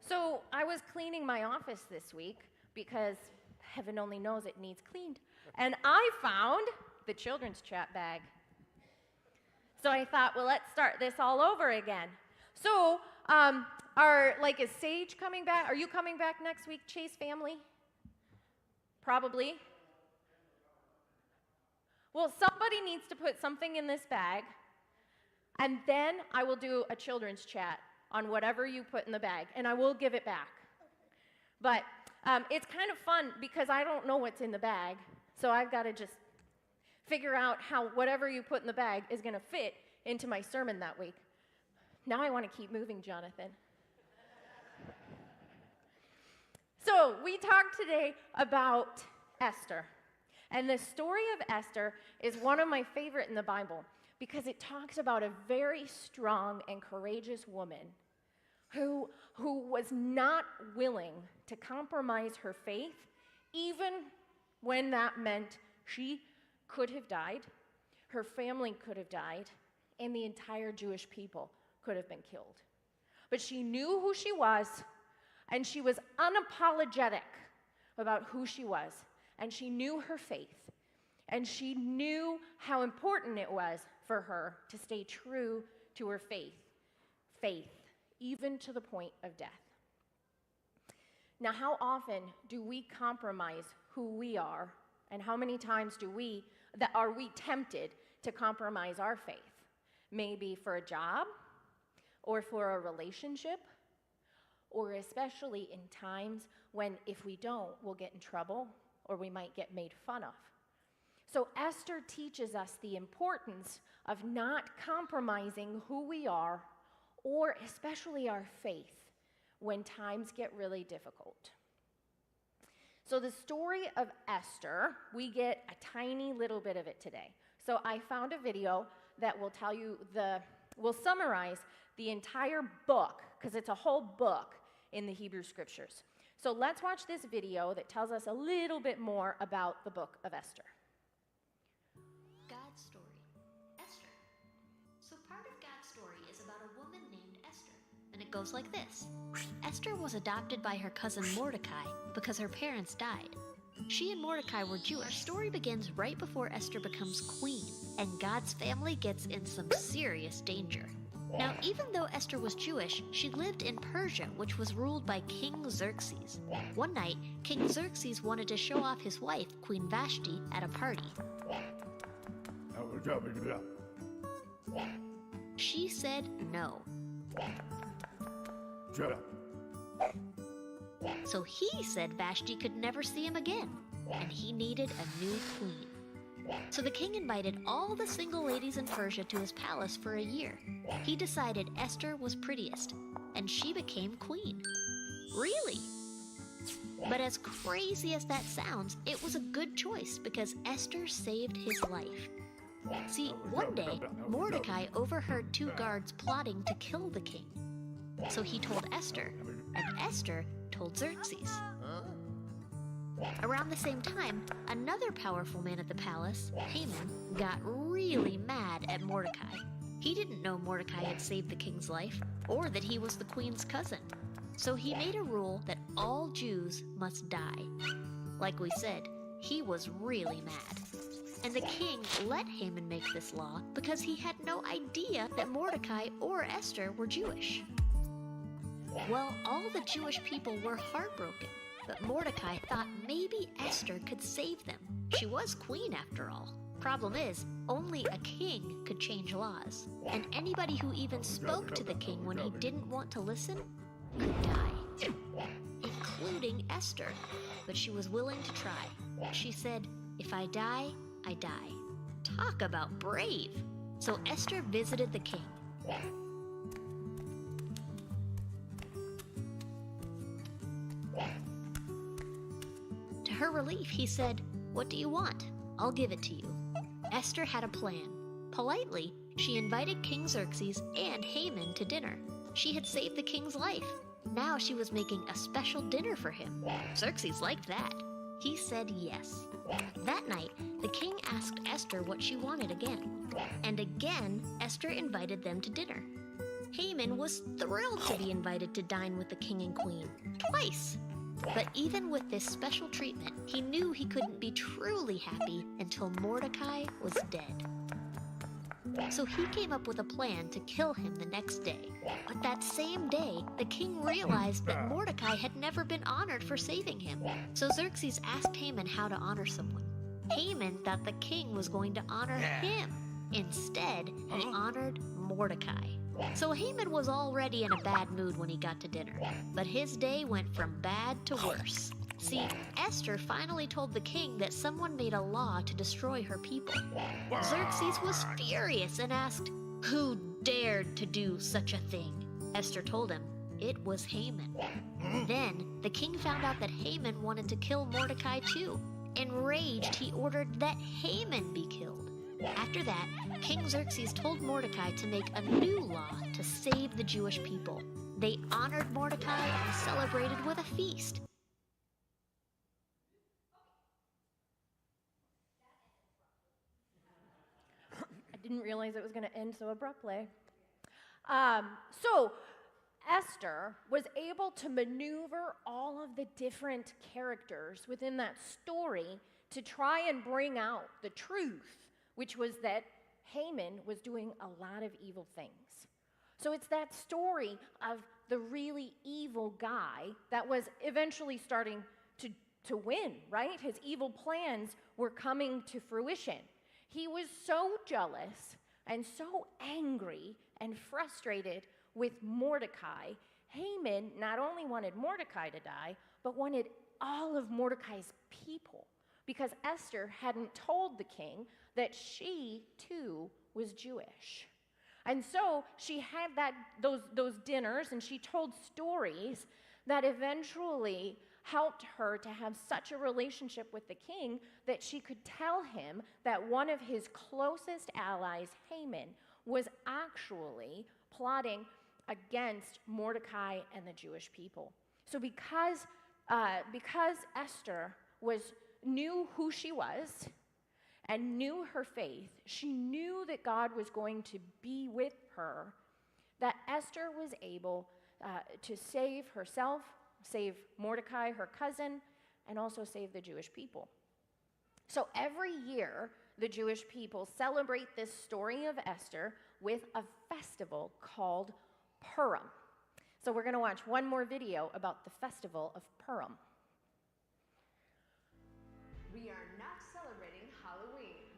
So I was cleaning my office this week because heaven only knows it needs cleaned. And I found the children's chat bag. So I thought, well, let's start this all over again. So, is Sage coming back? Are you coming back next week, Chase family? Probably. Well, somebody needs to put something in this bag, and then I will do a children's chat on whatever you put in the bag, and I will give it back. But it's kind of fun because I don't know what's in the bag, so I've got to just figure out how whatever you put in the bag is going to fit into my sermon that week. Now I want to keep moving, Jonathan. So we talked today about Esther. And the story of Esther is one of my favorite in the Bible because it talks about a very strong and courageous woman who was not willing to compromise her faith, even when that meant she could have died, her family could have died, and the entire Jewish people could have been killed. But she knew who she was, and she was unapologetic about who she was. And she knew her faith, and she knew how important it was for her to stay true to her faith, even to the point of death. Now, how often do we compromise who we are, and how many times are we tempted to compromise our faith? Maybe for a job, or for a relationship, or especially in times when if we don't, we'll get in trouble, or we might get made fun of. So Esther teaches us the importance of not compromising who we are, or especially our faith, when times get really difficult. So the story of Esther, we get a tiny little bit of it today. So I found a video that will will summarize the entire book, because it's a whole book in the Hebrew Scriptures. So let's watch this video that tells us a little bit more about the book of Esther. God's story. Esther. So part of God's story is about a woman named Esther, and it goes like this. Esther was adopted by her cousin Mordecai because her parents died. She and Mordecai were Jewish. Our story begins right before Esther becomes queen, and God's family gets in some serious danger. Now, even though Esther was Jewish, she lived in Persia, which was ruled by King Xerxes. One night, King Xerxes wanted to show off his wife, Queen Vashti, at a party. She said no. So he said Vashti could never see him again, and he needed a new queen. So the king invited all the single ladies in Persia to his palace for a year. He decided Esther was prettiest, and she became queen. Really? But as crazy as that sounds, it was a good choice because Esther saved his life. See, one day, Mordecai overheard two guards plotting to kill the king. So he told Esther, and Esther told Xerxes. Around the same time, another powerful man at the palace, Haman, got really mad at Mordecai. He didn't know Mordecai had saved the king's life, or that he was the queen's cousin. So he made a rule that all Jews must die. Like we said, he was really mad. And the king let Haman make this law because he had no idea that Mordecai or Esther were Jewish. Well, all the Jewish people were heartbroken. But Mordecai thought maybe Esther could save them. She was queen after all. Problem is, only a king could change laws. And anybody who even spoke to the king when he didn't want to listen could die. Including Esther. But she was willing to try. She said, "If I die, I die." Talk about brave. So Esther visited the king. To her relief, he said, "What do you want? I'll give it to you." Esther had a plan. Politely, she invited King Xerxes and Haman to dinner. She had saved the king's life. Now she was making a special dinner for him. Xerxes liked that. He said yes. That night, the king asked Esther what she wanted again. And again, Esther invited them to dinner. Haman was thrilled to be invited to dine with the king and queen, twice. But even with this special treatment, he knew he couldn't be truly happy until Mordecai was dead. So he came up with a plan to kill him the next day. But that same day, the king realized that Mordecai had never been honored for saving him. So Xerxes asked Haman how to honor someone. Haman thought the king was going to honor him. Instead, he honored Mordecai. So Haman was already in a bad mood when he got to dinner. But his day went from bad to worse. See, Esther finally told the king that someone made a law to destroy her people. Xerxes was furious and asked, "Who dared to do such a thing?" Esther told him, it was Haman. Then, the king found out that Haman wanted to kill Mordecai too. Enraged, he ordered that Haman be killed. After that, King Xerxes told Mordecai to make a new law to save the Jewish people. They honored Mordecai and celebrated with a feast. I didn't realize it was going to end so abruptly. So Esther was able to maneuver all of the different characters within that story to try and bring out the truth, which was that Haman was doing a lot of evil things. So it's that story of the really evil guy that was eventually starting to win, right? His evil plans were coming to fruition. He was so jealous and so angry and frustrated with Mordecai. Haman not only wanted Mordecai to die, but wanted all of Mordecai's people, because Esther hadn't told the king that she too was Jewish. And so she had those dinners, and she told stories that eventually helped her to have such a relationship with the king that she could tell him that one of his closest allies, Haman, was actually plotting against Mordecai and the Jewish people. So because Esther knew who she was and knew her faith, she knew that God was going to be with her, that Esther was able to save herself, save Mordecai, her cousin, and also save the Jewish people. So every year, the Jewish people celebrate this story of Esther with a festival called Purim. So we're going to watch one more video about the festival of Purim. We are not celebrating Halloween.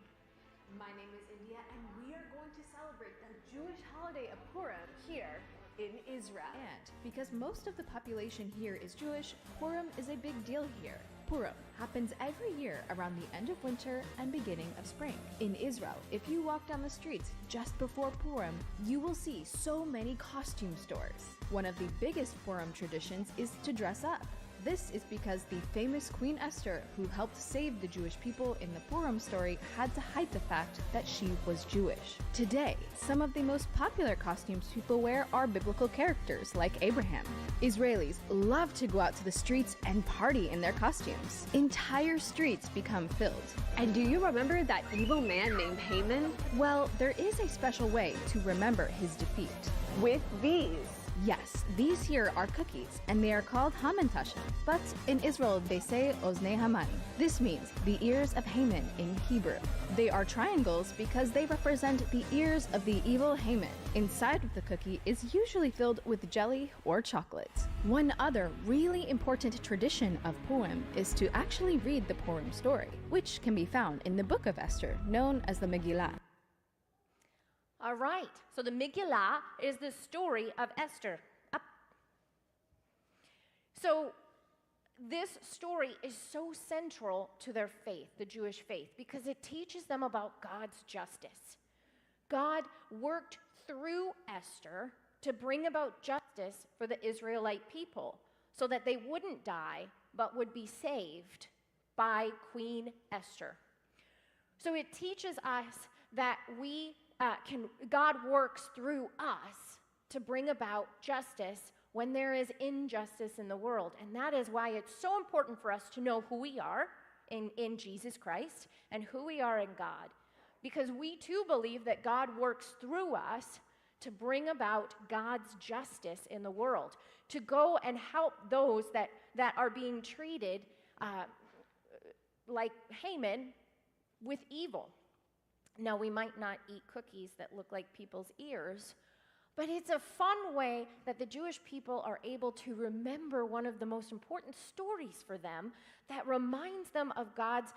My name is India, and we are going to celebrate the Jewish holiday of Purim here in Israel. And because most of the population here is Jewish, Purim is a big deal here. Purim happens every year around the end of winter and beginning of spring. In Israel, if you walk down the streets just before Purim, you will see so many costume stores. One of the biggest Purim traditions is to dress up. This is because the famous Queen Esther, who helped save the Jewish people in the Purim story, had to hide the fact that she was Jewish. Today, some of the most popular costumes people wear are biblical characters like Abraham. Israelis love to go out to the streets and party in their costumes. Entire streets become filled. And do you remember that evil man named Haman? Well, there is a special way to remember his defeat. With these. Yes, these here are cookies, and they are called Hamantashen. But in Israel, they say Oznei Haman. This means the ears of Haman in Hebrew. They are triangles because they represent the ears of the evil Haman. Inside of the cookie is usually filled with jelly or chocolate. One other really important tradition of Purim is to actually read the Purim story, which can be found in the book of Esther, known as the Megillah. All right, so the Megillah is the story of Esther. Up. So this story is so central to their faith, the Jewish faith, because it teaches them about God's justice. God worked through Esther to bring about justice for the Israelite people so that they wouldn't die but would be saved by Queen Esther. So it teaches us that God works through us to bring about justice when there is injustice in the world. And that is why it's so important for us to know who we are in Jesus Christ and who we are in God. Because we too believe that God works through us to bring about God's justice in the world, to go and help those that are being treated like Haman with evil. Now, we might not eat cookies that look like people's ears, but it's a fun way that the Jewish people are able to remember one of the most important stories for them that reminds them of God's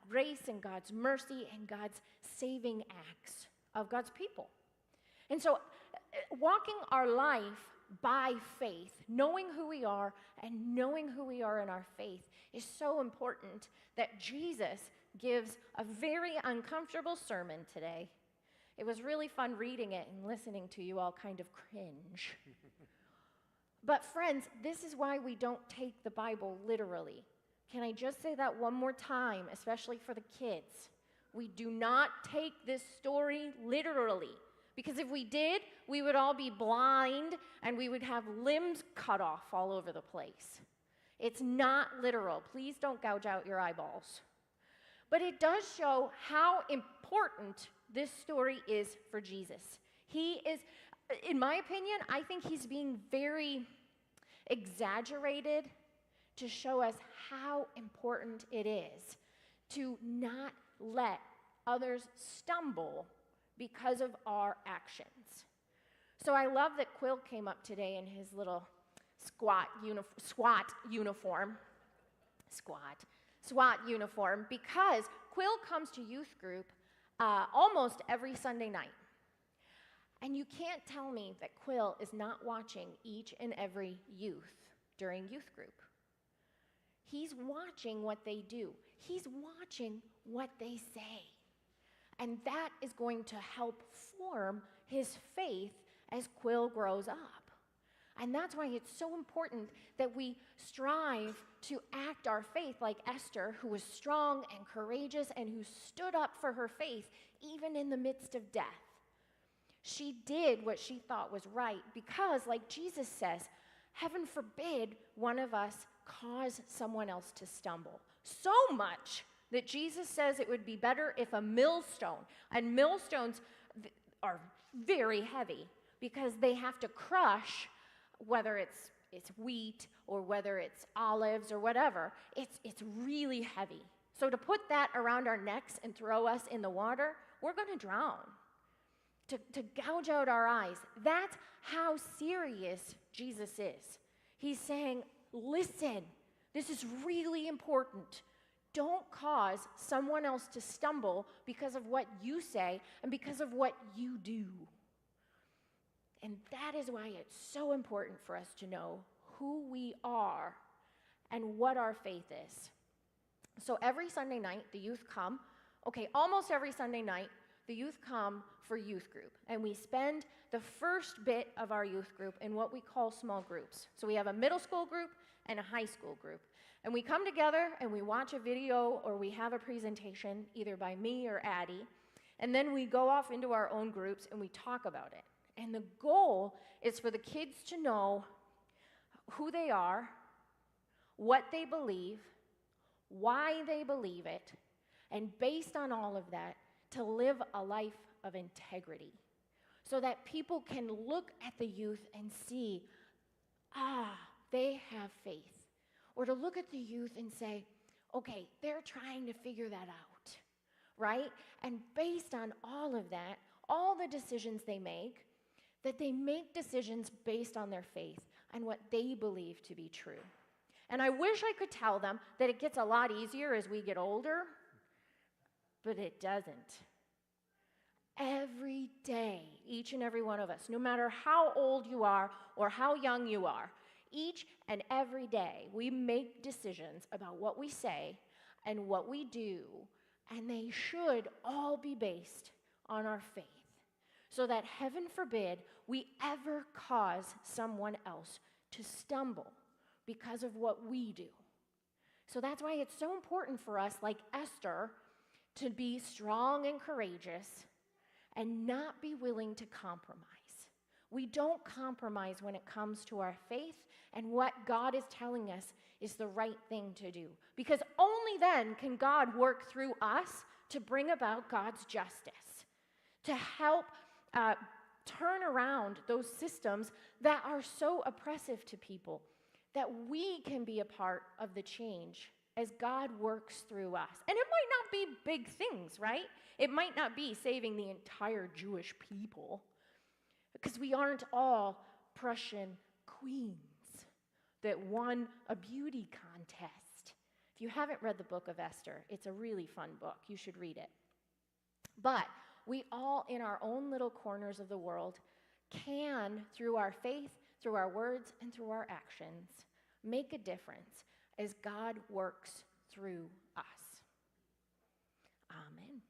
grace and God's mercy and God's saving acts of God's people. And so, walking our life by faith, knowing who we are and knowing who we are in our faith is so important that Jesus gives a very uncomfortable sermon today. It was really fun reading it and listening to you all kind of cringe. But friends, this is why we don't take the Bible literally. Can I just say that one more time, especially for the kids? We do not take this story literally. Because if we did, we would all be blind and we would have limbs cut off all over the place. It's not literal. Please don't gouge out your eyeballs. But it does show how important this story is for Jesus. He is, in my opinion, I think he's being very exaggerated to show us how important it is to not let others stumble because of our actions. So I love that Quill came up today in his little SWAT uniform, because Quill comes to youth group almost every Sunday night. And you can't tell me that Quill is not watching each and every youth during youth group. He's watching what they do. He's watching what they say. And that is going to help form his faith as Quill grows up. And that's why it's so important that we strive to act our faith like Esther, who was strong and courageous and who stood up for her faith even in the midst of death. She did what she thought was right because, like Jesus says, heaven forbid one of us cause someone else to stumble. So much that Jesus says it would be better if a millstone, and millstones are very heavy because they have to crush, whether it's wheat or whether it's olives or whatever, it's really heavy. So to put that around our necks and throw us in the water, we're going to drown. To gouge out our eyes, that's how serious Jesus is. He's saying, listen, this is really important. Don't cause someone else to stumble because of what you say and because of what you do. And that is why it's so important for us to know who we are and what our faith is. So every Sunday night, the youth come. Almost every Sunday night, the youth come for youth group. And we spend the first bit of our youth group in what we call small groups. So we have a middle school group and a high school group. And we come together and we watch a video or we have a presentation either by me or Addie. And then we go off into our own groups and we talk about it. And the goal is for the kids to know who they are, what they believe, why they believe it, and based on all of that, to live a life of integrity so that people can look at the youth and see, they have faith. Or to look at the youth and say, okay, they're trying to figure that out, right? And based on all of that, all the decisions they make, that they make decisions based on their faith and what they believe to be true. And I wish I could tell them that it gets a lot easier as we get older, but it doesn't. Every day, each and every one of us, no matter how old you are or how young you are, each and every day, we make decisions about what we say and what we do, and they should all be based on our faith, so that heaven forbid we ever cause someone else to stumble because of what we do. So that's why it's so important for us, like Esther, to be strong and courageous and not be willing to compromise. We don't compromise when it comes to our faith and what God is telling us is the right thing to do. Because only then can God work through us to bring about God's justice, to help turn around those systems that are so oppressive to people, that we can be a part of the change as God works through us. And it might not be big things, right? It might not be saving the entire Jewish people, because we aren't all Prussian queens that won a beauty contest. If you haven't read the book of Esther, it's a really fun book. You should read it. But we all, in our own little corners of the world, can, through our faith, through our words, and through our actions, make a difference as God works through us. Amen.